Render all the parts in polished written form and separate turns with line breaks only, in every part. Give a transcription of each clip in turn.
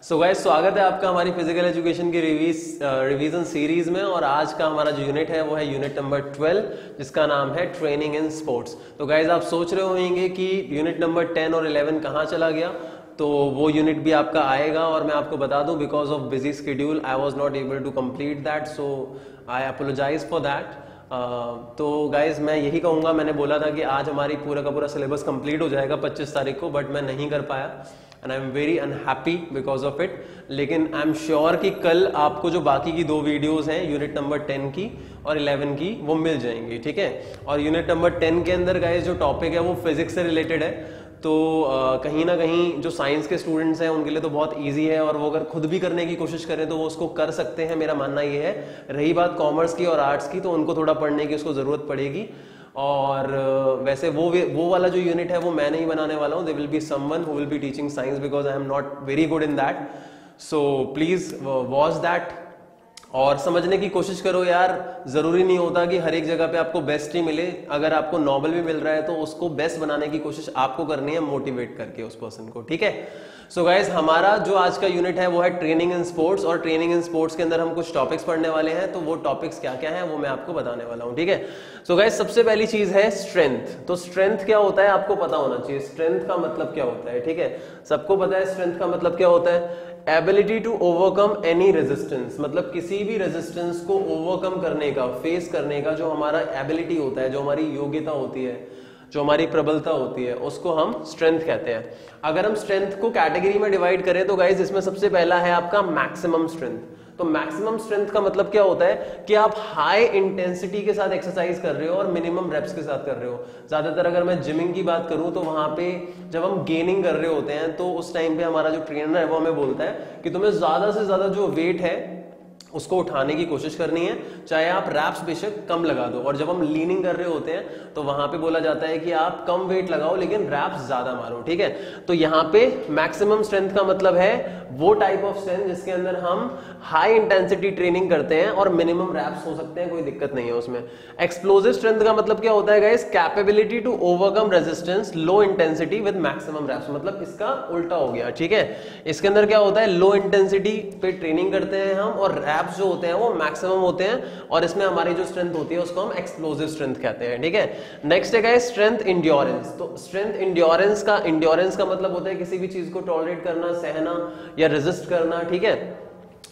So guys, स्वागत है आपका हमारी फिजिकल एजुकेशन की रिवीजन सीरीज में। और आज का हमारा जो यूनिट है वो है यूनिट नंबर 12, जिसका नाम है ट्रेनिंग इन स्पोर्ट्स। तो गाइस, आप सोच रहे होंगे कि यूनिट नंबर 10 और 11 कहाँ चला गया। तो वो यूनिट भी आपका आएगा और मैं आपको बता दूं, because of busy schedule I was not able to complete that, so I apologise for that. तो गाइज मैं यही कहूँगा, मैंने बोला था कि आज हमारी पूरा का पूरा सिलेबस कंप्लीट हो जाएगा 25 तारीख को, बट मैं नहीं कर पाया and I am very unhappy because of it. लेकिन आई एम श्योर कि कल आपको जो बाकी की दो वीडियोस हैं यूनिट नंबर 10 की और 11 की वो मिल जाएंगी, ठीक है। और यूनिट नंबर 10 के अंदर गाइज जो टॉपिक है वो फिजिक्स से रिलेटेड है, तो कहीं ना कहीं जो साइंस के स्टूडेंट्स हैं उनके लिए तो बहुत इजी है, और वो अगर खुद भी करने की कोशिश करें तो वो उसको कर सकते हैं, मेरा मानना ये है। रही बात कॉमर्स की और आर्ट्स की, तो उनको थोड़ा पढ़ने की उसको ज़रूरत पड़ेगी। और वैसे वो वाला जो यूनिट है वो मैं नहीं बनाने वाला हूँ। They will be someone who will be teaching science because I am not very good in that. So please watch that और समझने की कोशिश करो यार। जरूरी नहीं होता कि हर एक जगह पे आपको बेस्ट ही मिले। अगर आपको नॉबल भी मिल रहा है तो उसको बेस्ट बनाने की कोशिश आपको करनी है, मोटिवेट करके उस पर्सन को, ठीक है। सो गाइज, हमारा जो आज का यूनिट है वो है ट्रेनिंग इन स्पोर्ट्स, और ट्रेनिंग इन स्पोर्ट्स के अंदर हम कुछ टॉपिक्स पढ़ने वाले हैं। तो वो टॉपिक्स क्या क्या हैं वो मैं आपको बताने वाला हूं, ठीक है। सो गाइज, सबसे पहली चीज है स्ट्रेंथ। तो स्ट्रेंथ क्या होता है आपको पता होना चाहिए। स्ट्रेंथ का मतलब क्या होता है, ठीक है। सबको पता है स्ट्रेंथ का मतलब क्या होता है। Ability to overcome any resistance, मतलब किसी भी रेजिस्टेंस को ओवरकम करने का, फेस करने का जो हमारा एबिलिटी होता है, जो हमारी योग्यता होती है, जो हमारी प्रबलता होती है, उसको हम स्ट्रेंथ कहते हैं। अगर हम स्ट्रेंथ को कैटेगरी में डिवाइड करें तो गाइज इसमें सबसे पहला है आपका मैक्सिमम स्ट्रेंथ। तो मैक्सिमम स्ट्रेंथ का मतलब क्या होता है कि आप हाई इंटेंसिटी के साथ एक्सरसाइज कर रहे हो और मिनिमम रेप्स के साथ कर रहे हो। ज्यादातर अगर मैं जिमिंग की बात करूं तो वहां पे जब हम गेनिंग कर रहे होते हैं तो उस टाइम पे हमारा जो ट्रेनर है वो हमें बोलता है कि तुम्हें ज्यादा से ज्यादा जो वेट है उसको उठाने की कोशिश करनी है, चाहे आप रैप्स बेशक कम लगा दो। और जब हम लीनिंग कर रहे होते हैं तो वहां पे बोला जाता है कि आप कम वेट लगाओ लेकिन रैप्स ज्यादा मारो, ठीक है। तो यहाँ पे मैक्सिमम स्ट्रेंथ का मतलब है वो टाइप ऑफ स्ट्रेंथ जिसके अंदर हम हाई इंटेंसिटी ट्रेनिंग करते हैं और मिनिमम रैप्स हो सकते हैं, कोई दिक्कत नहीं है उसमें। एक्सप्लोसिव स्ट्रेंथ का मतलब क्या होता है guys, capability to overcome resistance low intensity with maximum reps, मतलब इसका उल्टा हो गया, ठीक है। इसके अंदर क्या होता है, लो इंटेंसिटी पे ट्रेनिंग करते हैं हम और रैप्स जो होते हैं वो मैक्सिमम होते हैं, और इसमें हमारी जो स्ट्रेंथ होती है उसको हम एक्सप्लोसिव स्ट्रेंथ कहते हैं, ठीक है। नेक्स्ट है गाइस स्ट्रेंथ इंड्योरेंस। तो स्ट्रेंथ इंड्योरेंस का मतलब होता है किसी भी चीज को टॉलरेट करना, सहना या रेजिस्ट करना, ठीक है,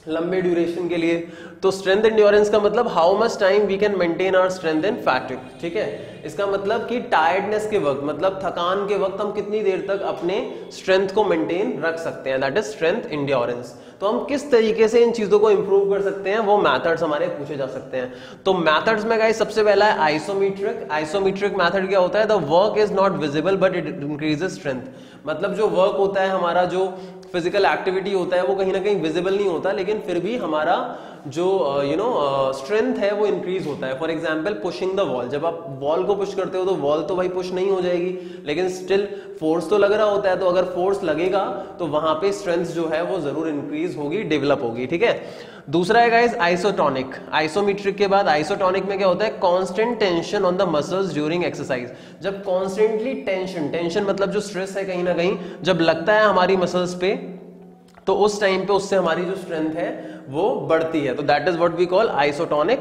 लंबे ड्यूरेशन के लिए। तो स्ट्रेंथ इंड्योरेंस का मतलब how much time we can maintain our strength in fatigue, ठीक है। इसका मतलब कि टायर्डनेस के वक्त, मतलब थकान के वक्त हम कितनी देर तक अपने स्ट्रेंथ को मेंटेन रख सकते हैं, दैट इज स्ट्रेंथ इंड्योरेंस। तो हम किस तरीके से इन चीजों को इंप्रूव कर सकते हैं वो मेथड्स हमारे पूछे जा सकते हैं। तो मेथड्स में गाइस सबसे पहला है आइसोमेट्रिक। आइसोमेट्रिक मेथड क्या होता है, the work is not visible but it increases strength. मतलब जो वर्क होता है हमारा, जो फिजिकल एक्टिविटी होता है वो कहीं ना कहीं विजिबल नहीं होता, लेकिन फिर भी हमारा जो स्ट्रेंथ है वो इंक्रीज होता है। For example pushing the wall, जब आप वॉल को पुश करते हो तो वॉल तो भाई पुश नहीं हो जाएगी, लेकिन स्टिल फोर्स तो लग रहा होता है। तो अगर फोर्स लगेगा तो वहां पे स्ट्रेंथ जो है वो जरूर इंक्रीज होगी, डेवलप होगी, ठीक है। दूसरा है गाइस आइसोटोनिक। आइसोमेट्रिक के बाद आइसोटोनिक में क्या होता है, constant tension on the muscles during exercise. जब कॉन्स्टेंटली टेंशन मतलब जो स्ट्रेस है कहीं ना कहीं जब लगता है हमारी मसल्स पे, तो उस टाइम पे उससे हमारी जो स्ट्रेंथ है वो बढ़ती है। तो that is what we call isotonic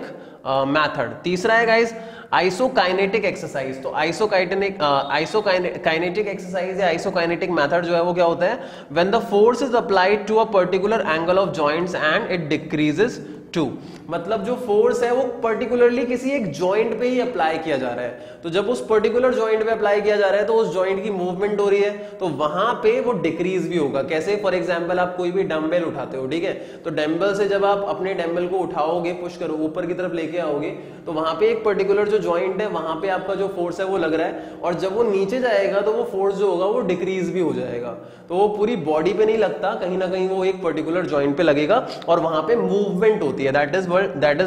method. तीसरा है गाइस आइसोकाइनेटिक एक्सरसाइज। तो आइसोकाइनेटिक एक्सरसाइज या आइसोकाइनेटिक मेथड जो है वो क्या होता है, when the force is applied to a particular angle of joints and it decreases to. मतलब जो फोर्स है वो पर्टिकुलरली किसी एक जॉइंट पे ही अप्लाई किया जा रहा है। तो जब उस पर्टिकुलर जॉइंट पे अप्लाई किया जा रहा है तो उस जॉइंट की मूवमेंट हो रही है, तो वहां पे वो डिक्रीज भी होगा। कैसे, फॉर एग्जांपल आप कोई भी डंबल उठाते हो, ठीक है, तो डंबल से जब आप अपने डंबल को उठाओगे, पुश करो, ऊपर की तरफ लेके आओगे, तो वहां पे एक पर्टिकुलर जो जॉइंट है वहां पे आपका जो फोर्स है वो लग रहा है, और जब वो नीचे जाएगा तो वो फोर्स जो होगा वो डिक्रीज भी हो जाएगा। तो वो पूरी बॉडी पे नहीं लगता, कहीं ना कहीं वो एक पर्टिकुलर जॉइंट पे लगेगा और वहां पे मूवमेंट होती है। दैट इज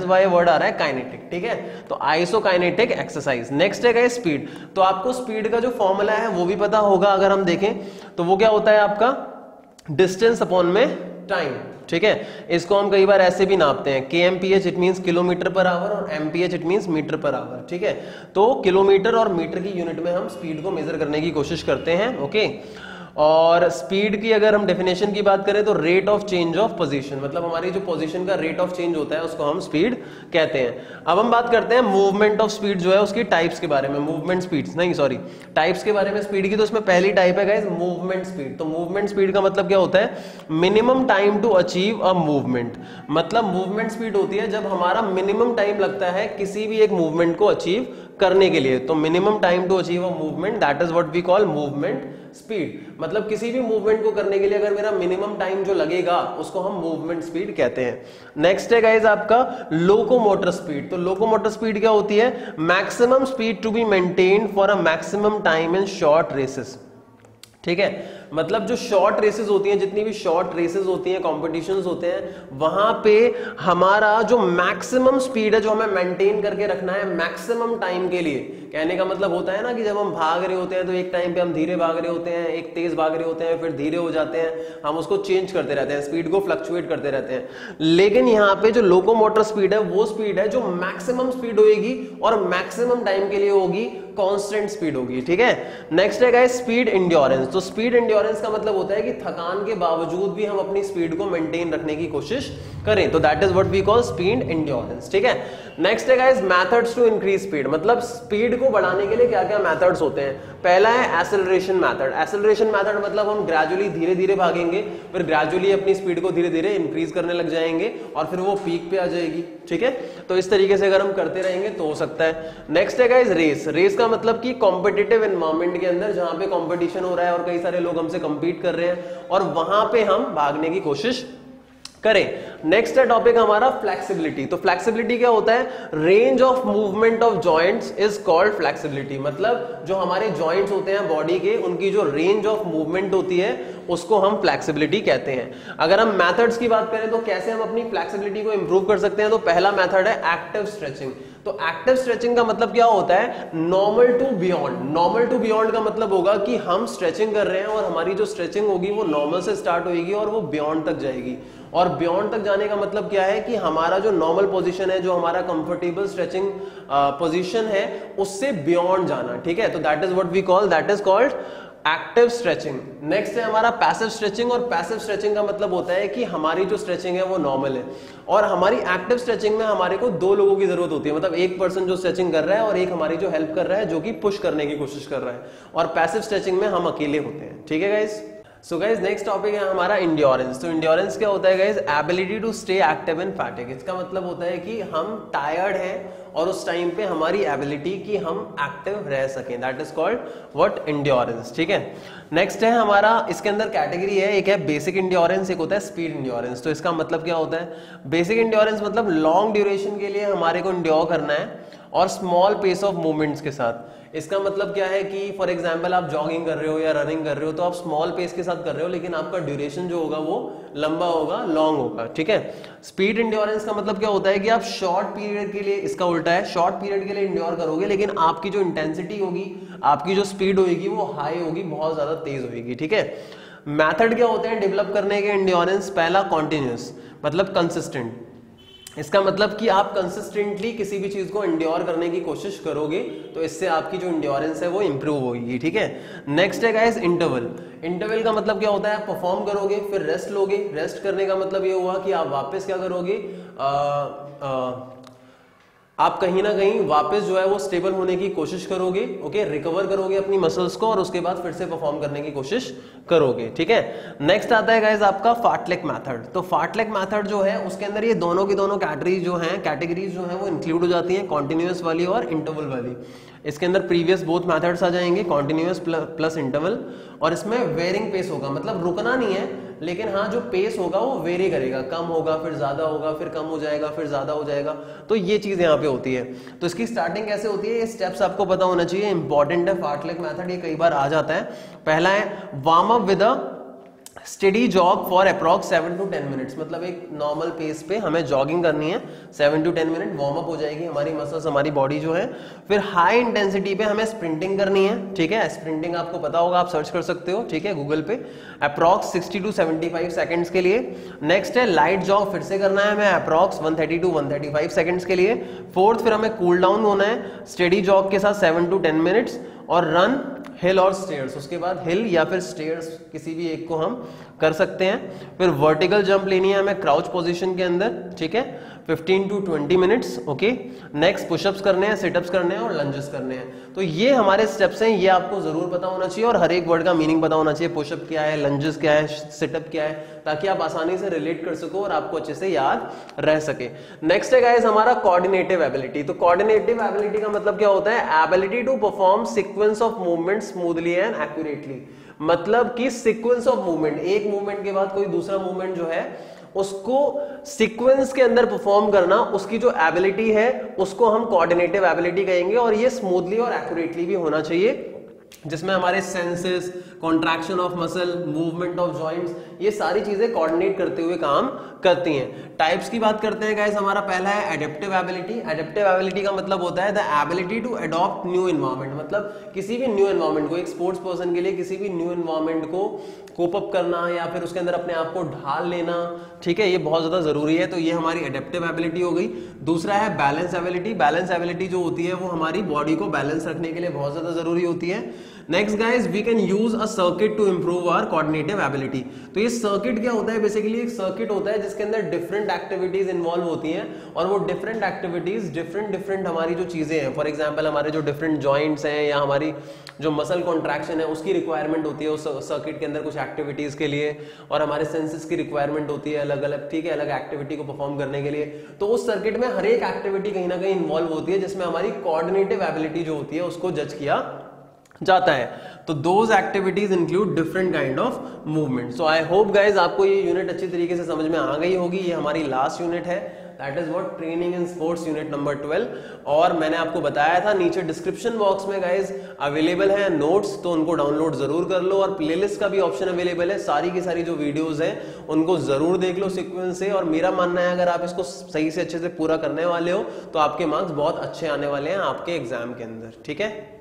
व्हाई वर्ड आ रहा है काइनेटिक, ठीक है। तो आइसोकाइनेटिक एक्सरसाइज। नेक्स्ट है स्पीड। तो आपको स्पीड का जो फॉर्मूला है वो भी पता होगा, अगर हम देखें तो वो क्या होता है आपका डिस्टेंस अपॉन में टाइम, ठीक है। इसको हम कई बार ऐसे भी नापते हैं, kmph it means kilometre per hour और mph it means metre per hour, ठीक है। तो किलोमीटर और मीटर की यूनिट में हम स्पीड को मेजर करने की कोशिश करते हैं, ओके। और स्पीड की अगर हम डेफिनेशन की बात करें तो rate of change of position, मतलब हमारी जो पोजीशन का रेट ऑफ चेंज होता है उसको हम स्पीड कहते हैं। अब हम बात करते हैं मूवमेंट ऑफ स्पीड जो है उसकी टाइप्स के बारे में, मूवमेंट स्पीड्स नहीं सॉरी टाइप्स के बारे में स्पीड की। तो इसमें पहली टाइप है गाइस मूवमेंट स्पीड। तो मूवमेंट स्पीड का मतलब क्या होता है, minimum time to achieve a movement. मतलब मूवमेंट स्पीड होती है जब हमारा मिनिमम टाइम लगता है किसी भी एक मूवमेंट को अचीव करने के लिए। तो minimum time to achieve a movement, that is what we call movement speed. मतलब किसी भी मूवमेंट को करने के लिए अगर मेरा मिनिमम टाइम जो लगेगा उसको हम मूवमेंट स्पीड कहते हैं। नेक्स्ट है गाइस आपका लोकोमोटर स्पीड। तो लोकोमोटर स्पीड क्या होती है, maximum speed to be maintained for a maximum time in short races. ठीक है, मतलब जो शॉर्ट रेसेस होती हैं, जितनी भी शॉर्ट रेसेस होती हैं, कॉम्पिटिशन्स होते हैं, वहां पे हमारा जो मैक्सिमम स्पीड है जो हमें मेंटेन करके रखना है मैक्सिमम टाइम के लिए। कहने का मतलब होता है ना कि जब हम भाग रहे होते हैं तो एक टाइम पे हम धीरे भाग रहे होते हैं, एक तेज भाग रहे होते हैं, फिर धीरे हो जाते हैं, हम उसको चेंज करते रहते हैं, स्पीड को फ्लक्चुएट करते रहते हैं। लेकिन यहाँ पे जो लोकोमोटर स्पीड है वो स्पीड है जो मैक्सिमम स्पीड होगी और मैक्सिमम टाइम के लिए होगी, कांस्टेंट स्पीड होगी। ठीक है, नेक्स्ट है गाइस स्पीड एंड्योरेंस। तो स्पीड एंड्योरेंस का मतलब होता है कि थकान के बावजूद भी हम अपनी स्पीड को मेंटेन रखने की कोशिश करें। तो that is what we call speed endurance. ठीक है, नेक्स्ट है guys methods to increase speed. मतलब स्पीड को बढ़ाने के लिए क्या क्या मेथड्स होते हैं। पहला है एक्सेलरेशन मेथड। एक्सेलरेशन मेथड मतलब हम ग्रेजुअली धीरे धीरे भागेंगे, फिर ग्रेजुअली अपनी स्पीड को धीरे धीरे इंक्रीज करने लग जाएंगे और फिर वो पीक पे आ जाएगी। ठीक है, तो इस तरीके से अगर हम करते रहेंगे तो हो सकता है। नेक्स्ट है गाइस रेस। रेस का मतलब कि कॉम्पिटिटिव एनवायरनमेंट के अंदर जहां पे कंपटीशन हो रहा है और कई सारे लोग हमसे compete कर रहे हैं और वहां पे हम भागने की कोशिश करें। नेक्स्ट है टॉपिक हमारा फ्लेक्सिबिलिटी। तो फ्लेक्सिबिलिटी क्या होता है, range of movement of joints is called flexibility. मतलब जो हमारे जॉइंट्स होते हैं बॉडी के, उनकी जो रेंज ऑफ मूवमेंट होती है उसको हम फ्लेक्सिबिलिटी कहते हैं। अगर हम मेथड्स की बात करें तो कैसे हम अपनी फ्लेक्सिबिलिटी को इंप्रूव कर सकते हैं, तो पहला मेथड है एक्टिव स्ट्रेचिंग। तो एक्टिव स्ट्रेचिंग का मतलब क्या होता है, normal to beyond. Normal to beyond का मतलब होगा कि हम स्ट्रेचिंग कर रहे हैं और हमारी जो स्ट्रेचिंग होगी वो नॉर्मल से स्टार्ट होगी और वो बियॉन्ड तक जाएगी। और बियॉन्ड तक जाने का मतलब क्या है कि हमारा जो नॉर्मल पोजीशन है, जो हमारा कंफर्टेबल स्ट्रेचिंग पोजीशन है, उससे बियॉन्ड जाना। ठीक है, तो that is what we call, that is called active stretching. Next है हमारा पैसिव स्ट्रेचिंग। और पैसिव स्ट्रेचिंग का मतलब होता है कि हमारी जो स्ट्रेचिंग है वो नॉर्मल है और हमारी एक्टिव स्ट्रेचिंग में हमारे को दो लोगों की जरूरत होती है। मतलब एक पर्सन जो स्ट्रेचिंग कर रहा है और एक हमारी जो हेल्प कर रहा है, जो कि पुश करने की कोशिश कर रहा है। और पैसिव स्ट्रेचिंग में हम अकेले होते हैं। ठीक है guys, so guys next topic है हमारा इंड्योरेंस। तो इंड्योरेंस क्या होता है guys, ability to stay active in fatigue. इसका मतलब होता है कि हम टायर्ड हैं और उस टाइम पे हमारी एबिलिटी कि हम एक्टिव रह सकें, that is called what, endurance. ठीक है, नेक्स्ट है हमारा, इसके अंदर कैटेगरी है, एक है बेसिक इंड्योरेंस, एक होता है स्पीड इंड्योरेंस। तो इसका मतलब क्या होता है, बेसिक इंड्योरेंस मतलब लॉन्ग ड्यूरेशन के लिए हमारे को इंड्योर करना है और स्मॉल पेस ऑफ मूवमेंट्स के साथ। इसका मतलब क्या है कि फॉर एग्जांपल आप जॉगिंग कर रहे हो या रनिंग कर रहे हो तो आप स्मॉल पेस के साथ कर रहे हो, लेकिन आपका ड्यूरेशन जो होगा वो लंबा होगा, लॉन्ग होगा। ठीक है, स्पीड इंड्योरेंस का मतलब क्या होता है कि आप शॉर्ट पीरियड के लिए, इसका उल्टा है, शॉर्ट पीरियड के लिए इंड्योर करोगे लेकिन आपकी जो इंटेंसिटी होगी, आपकी जो स्पीड होगी वो हाई होगी, बहुत ज्यादा तेज होगी। ठीक है, मेथड क्या होते हैं डेवलप करने के इंड्योरेंस, पहला कॉन्टिन्यूस मतलब कंसिस्टेंट। इसका मतलब कि आप कंसिस्टेंटली किसी भी चीज को इंड्योर करने की कोशिश करोगे तो इससे आपकी जो इंड्योरेंस है वो इंप्रूव होगी। ठीक है, नेक्स्ट है गाइस इंटरवल। इंटरवल का मतलब क्या होता है, आप परफॉर्म करोगे फिर रेस्ट लोगे। रेस्ट करने का मतलब ये हुआ कि आप वापस क्या करोगे, आप कहीं ना कहीं वापस जो है वो स्टेबल होने की कोशिश करोगे। ओके, रिकवर करोगे अपनी मसल्स को और उसके बाद फिर से परफॉर्म करने की कोशिश करोगे। ठीक है, नेक्स्ट आता है गाइस आपका फार्टलेक मेथड। तो फार्टलेक मेथड जो है उसके अंदर ये दोनों की दोनों कैटेगरीज जो हैं वो इंक्लूड हो जाती हैं, कॉन्टिन्यूअस वाली और इंटरवल वाली। इसके अंदर प्रीवियस बोथ मेथड्स आ जाएंगे, कॉन्टिन्यूअस प्लस इंटरवल। और इसमें वेरिंग पेस होगा, मतलब रुकना नहीं है लेकिन हाँ जो पेस होगा वो वेरी करेगा, कम होगा फिर ज्यादा होगा, फिर कम हो जाएगा, फिर ज्यादा हो जाएगा। तो ये चीज यहाँ पे होती है। तो इसकी स्टार्टिंग कैसे होती है, ये स्टेप्स आपको पता होना चाहिए, इंपॉर्टेंट है। फार्टलेक मेथड ये कई बार आ जाता है। पहला है warm up with a steady jog for approx 7 to 10 minutes. मतलब एक नॉर्मल पेस पे हमें जॉगिंग करनी है, 7 to 10 मिनट वार्म अप हो जाएगी हमारी मसल्स, हमारी बॉडी जो है। फिर हाई इंटेंसिटी पे हमें स्प्रिंटिंग करनी है। ठीक है, स्प्रिंटिंग आपको पता होगा, आप सर्च कर सकते हो। ठीक है, गूगल पे, अप्रॉक्स 60 to 75 सेकंड्स के लिए। नेक्स्ट है लाइट जॉग, फिर से करना है हमें अप्रॉक्स 130 to 135 सेकंड्स के लिए। फोर्थ, फिर हमें कूल डाउन होना है स्टेडी जॉग के साथ 7 to 10 मिनट्स। और रन, हिल और स्टेयर्स, उसके बाद हिल या फिर स्टेयर्स किसी भी एक को हम कर सकते हैं। फिर वर्टिकल जंप लेनी है हमें क्राउच पोजीशन के अंदर, ठीक है, 15 to 20 minutes, okay. Next pushups करने हैं, सिटअप्स करने हैं और लंजेस करने हैं। तो ये हमारे स्टेप्स हैं, ये आपको जरूर पता होना चाहिए और हर एक वर्ड का मीनिंग पता होना चाहिए। पुशअप क्या है, लंजेस क्या है, सिटअप क्या है, ताकि आप आसानी से रिलेट कर सको और आपको अच्छे से याद रह सके। नेक्स्ट है गाइस हमारा कोऑर्डिनेटिव एबिलिटी। तो कोऑर्डिनेटिव एबिलिटी का मतलब क्या होता है? Ability to perform sequence of movement smoothly and accurately. मतलब कि सीक्वेंस ऑफ मूवमेंट, एक मूवमेंट के बाद कोई दूसरा मूवमेंट जो है उसको सीक्वेंस के अंदर परफॉर्म करना, उसकी जो एबिलिटी है उसको हम कोऑर्डिनेटिव एबिलिटी कहेंगे। और ये स्मूथली और एक्यूरेटली भी होना चाहिए, जिसमें हमारे senses, contraction of muscle, movement of joints, ये सारी चीजें कोऑर्डिनेट करते हुए काम करती हैं। टाइप्स की बात करते हैं गाइस, हमारा पहला है एडेप्टिव एबिलिटी। एडेप्टिव एबिलिटी का मतलब होता है the ability to adopt new environment. मतलब किसी भी न्यू एनवायरनमेंट को, एक स्पोर्ट्स पर्सन के लिए किसी भी न्यू एनवायरनमेंट को कोप अप करना या फिर उसके अंदर अपने आप को ढाल लेना, ठीक है, ये बहुत ज्यादा जरूरी है। तो ये हमारी एडेप्टिव एबिलिटी हो गई। दूसरा है बैलेंस एबिलिटी। बैलेंस एबिलिटी जो होती है वो हमारी बॉडी को बैलेंस रखने के लिए बहुत ज्यादा जरूरी होती है। Next guys, we can use a circuit to improve our coordinative ability. तो ये सर्किट क्या होता है? बेसिकली एक सर्किट होता है जिसके अंदर डिफरेंट एक्टिविटीज इन्वॉल्व होती हैं और वो डिफरेंट एक्टिविटीज डिफरेंट हमारी जो चीजें हैं, फॉर एग्जांपल हमारे जो डिफरेंट जॉइंट्स हैं या हमारी जो मसल कॉन्ट्रैक्शन है उसकी रिक्वायरमेंट होती है उस सर्किट के अंदर कुछ एक्टिविटीज के लिए, और हमारे सेंसेस की रिक्वायरमेंट होती है अलग अलग, ठीक है, अलग एक्टिविटी को परफॉर्म करने के लिए। तो उस सर्किट में हर एक एक्टिविटी कहीं ना कहीं इन्वॉल्व होती है जिसमें हमारी कोऑर्डिनेटिव एबिलिटी जो होती है उसको जज किया जाता है। तो those activities include different kind of movement. So I hope guys आपको ये यूनिट अच्छी तरीके से समझ में आ गई होगी। ये हमारी लास्ट यूनिट है, that is what training in sports, unit number 12। और मैंने आपको बताया था नीचे डिस्क्रिप्शन बॉक्स में गाइज अवेलेबल है नोट्स, तो उनको डाउनलोड जरूर कर लो। और प्लेलिस्ट का भी ऑप्शन अवेलेबल है, सारी की सारी जो वीडियोस हैं उनको जरूर देख लो सीक्वेंस से। और मेरा मानना है अगर आप इसको सही से अच्छे से पूरा करने वाले हो तो आपके मार्क्स बहुत अच्छे आने वाले हैं आपके एग्जाम के अंदर, ठीक है।